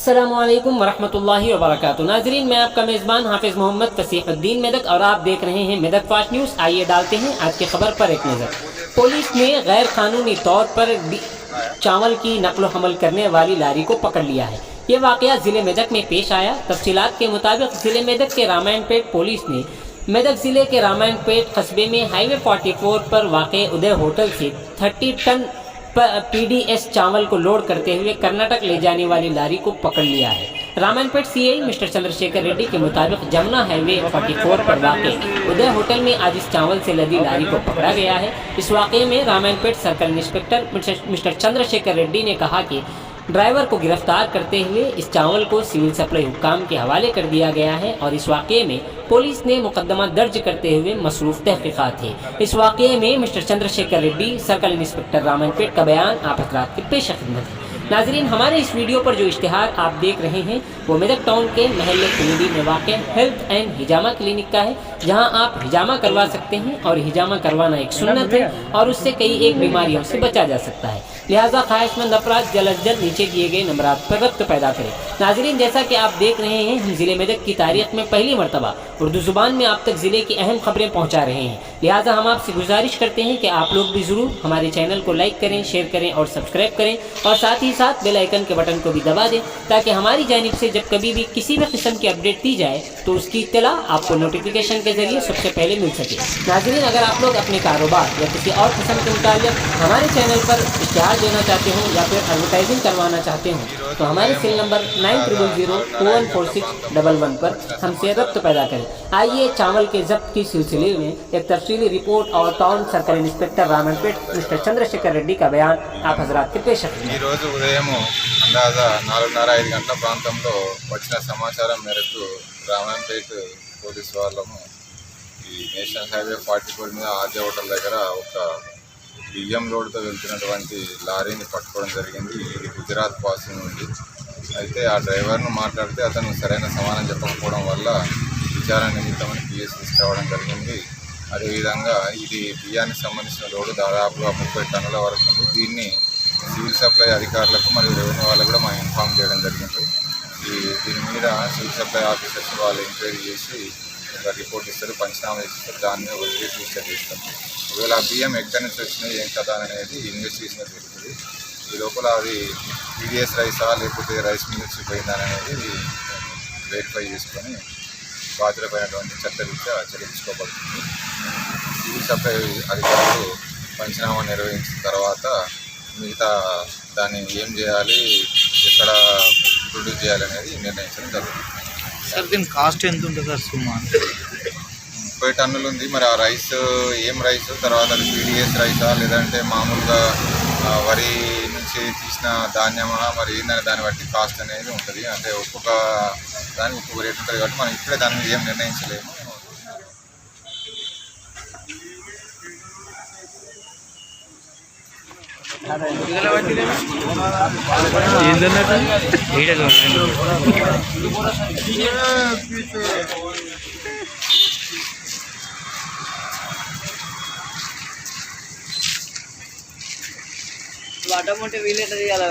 अस्सलामुअलैकुम वरहमतुल्लाहि वबरकातुहू। नाजरीन, मैं आपका मेज़बान हाफिज़ मोहम्मद फसीहुद्दीन मेदक और आप देख रहे हैं मेदक फास्ट न्यूज़। आइए डालते हैं आज की खबर पर एक नज़र। पुलिस ने गैर कानूनी तौर पर चावल की नकलो हमल करने वाली लारी को पकड़ लिया है। ये वाक़या ज़िले मेदक में पेश आया। तफसीलात के मुताबिक ज़िले मेदक के रामायणपेट पुलिस ने मेदक ज़िले के रामायणपेट कस्बे में हाईवे 44 पर वाक़ उदय होटल से 30 टन पीडीएस चावल को लोड करते हुए कर्नाटक ले जाने वाली लारी को पकड़ लिया है। रामायणपेट सीआई मिस्टर चंद्रशेखर रेड्डी के मुताबिक जमुना हाईवे 44 पर वाक़ उदय होटल में आज इस चावल से लदी लारी को पकड़ा गया है। इस वाक़े में Ramayanpet circle inspector mister Chandrashekar Reddy ने कहा कि ड्राइवर को गिरफ्तार करते हुए इस चावल को सिविल सप्लाई हुक्काम के हवाले कर दिया गया है और इस वाक़े में पुलिस ने मुकदमा दर्ज करते हुए मसरूफ़ तहक़ीक़ात है। इस वाक़े में mister Chandrashekar Reddy circle inspector Ramayanpet का बयान आप हज़रात के पेश खिदमत है। नाजरीन, हमारे इस वीडियो पर जो इश्तिहार आप देख रहे हैं वो मेदक टाउन के महल्ले कुलीडी में वाक़ हेल्थ एंड हिजामा क्लिनिक का है, जहां आप हिजामा करवा सकते हैं और हिजामा करवाना एक सुन्नत है और उससे कई एक बीमारियों से बचा जा सकता है। लिहाजा ख्वाहिशमंद अफराद जल्द अज जल्द नीचे दिए गए नंबरात पर रब्त पैदा करें। नाजरीन, जैसा कि आप देख रहे हैं, हम ज़िले मेदक की तारीख में पहली मरतबा उर्दू ज़ुबान में आप तक ज़िले की अहम खबरें पहुँचा रहे हैं। लिहाजा हम आपसे गुजारिश करते हैं कि आप लोग भी ज़रूर हमारे चैनल को लाइक करें, शेयर करें और सब्सक्राइब करें और साथ ही साथ बेल आइकन के बटन को भी दबा दें ताकि हमारी जानिब से जब कभी भी किसी भी किस्म की अपडेट दी जाए तो उसकी इत्तला आपको नोटिफिकेशन के जरिए सबसे पहले मिल सके। नाज़रीन, अगर आप लोग अपने कारोबार या किसी और किस्म के मुताबिक हमारे चैनल पर इश्तिहार देना चाहते हो या फिर एडवर्टाइजिंग करवाना चाहते हो तो हमारे सेल नंबर 9000214611 पर हमसे रब्त पैदा करें। आइए चावल के जब्त की सिलसिले में एक तफसीली रिपोर्ट और town circle inspector Ramayanpet mister Chandrashekar Reddy का बयान आप हजरात के पेश रखें। అందాజా 4:30-5 గంటల ప్రాంతంలో వచ్చిన సమాచారం మేరకు రామాయంపేట పోలీసు వాళ్ళము ఈ నేషనల్ హైవే 44 మీద ఆర్జే హోటల్ దగ్గర ఒక బియ్యం లోడ్తో వెళ్తున్నటువంటి లారీని పట్టుకోవడం జరిగింది. ఇది గుజరాత్ పాసింగ్ ఉంది. అయితే ఆ డ్రైవర్ను మాట్లాడితే అతను సరైన సమాధానం చెప్పకపోవడం వల్ల విచారణ నిమిత్తమని పిఎస్ తీసుకురావడం జరిగింది. అదేవిధంగా ఇది బియ్యానికి సంబంధించిన లోడు దాదాపుగా 30 టన్నుల వరకు ఉంది. దీన్ని సివిల్ సప్లై అధికారులకు మరియు రెవెన్యూ వాళ్ళకు కూడా మనం ఇన్ఫామ్ చేయడం జరిగింది. దీని మీద సివిల్ సప్లై ఆఫీసర్స్ వాళ్ళు ఎంక్వైరీ చేసి రిపోర్ట్ ఇస్తారు, పంచనామా ఇస్తారు, దాని మీద వచ్చి రిజిస్టర్ చేస్తారు. ఒకవేళ ఆ బియ్యం ఎక్కడి నుంచి వచ్చినాయి ఏం కదా అనేది ఇన్వెస్టిగేషన్ జరుగుతుంది. ఈ లోపల అది పీడిఎస్ రైసా లేకపోతే రైస్ మిల్ నుంచి పోయిందా అనేది వెరిఫై చేసుకొని బాధ్యులపైనటువంటి చట్టరీత్యా చెల్లించుకోబడుతుంది. సివిల్ సప్లై అధికారులు పంచనామా నిర్వహించిన తర్వాత మిగతా దాన్ని ఏం చేయాలి, ఎక్కడ ప్రొడ్యూస్ చేయాలి అనేది నిర్ణయించడం జరుగుతుంది. సార్, దీని కాస్ట్ ఎంత ఉంటుంది సార్? సుమారు 30 టన్నులు ఉంది. మరి ఆ రైస్ ఏం రైస్, తర్వాత అది పీడిఎస్ రైసా లేదంటే మామూలుగా వరి నుంచి తీసిన ధాన్యమా, మరి ఏంటనే దాన్ని బట్టి కాస్ట్ అనేది ఉంటుంది. అంటే ఒక్కొక్క దానికి ఒక్కొక్క రేట్ ఉంటుంది కాబట్టి మనం ఇప్పుడే దాని మీద ఏం నిర్ణయించలేము. అటమంటే వీలెట్లా చేయాలి?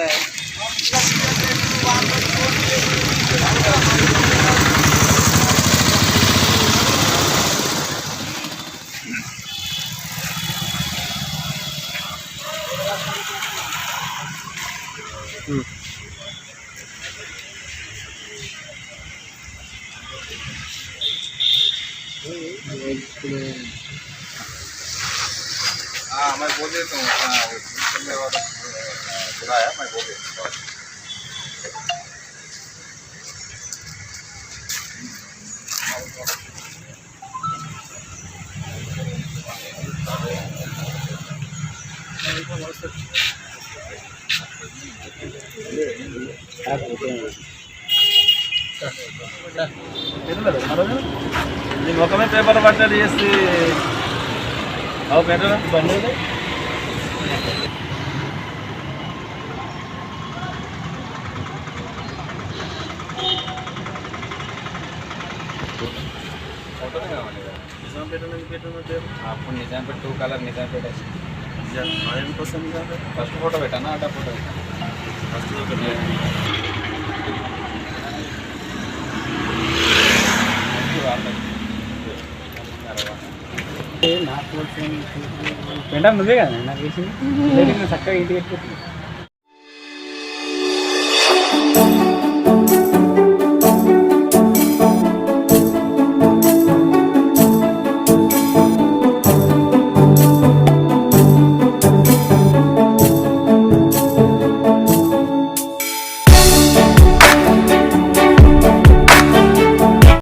मैं बोल देता हूँ बुलाया, मैं बोल देता हूँ. నేను ఒకమే పేపర్ పట్టాలి చేసి అవు పెట్టరా బండి आपको निजामपेट 2 कलर निजामपेट है. కోసం फर्स्ट फोटो बेटा ना, आटा फोटो बेटा. ఫస్ట్ పెండం నువ్వే కదా నాకు వేసింది చక్కగా ఇంటికి పెట్టుకుంటుంది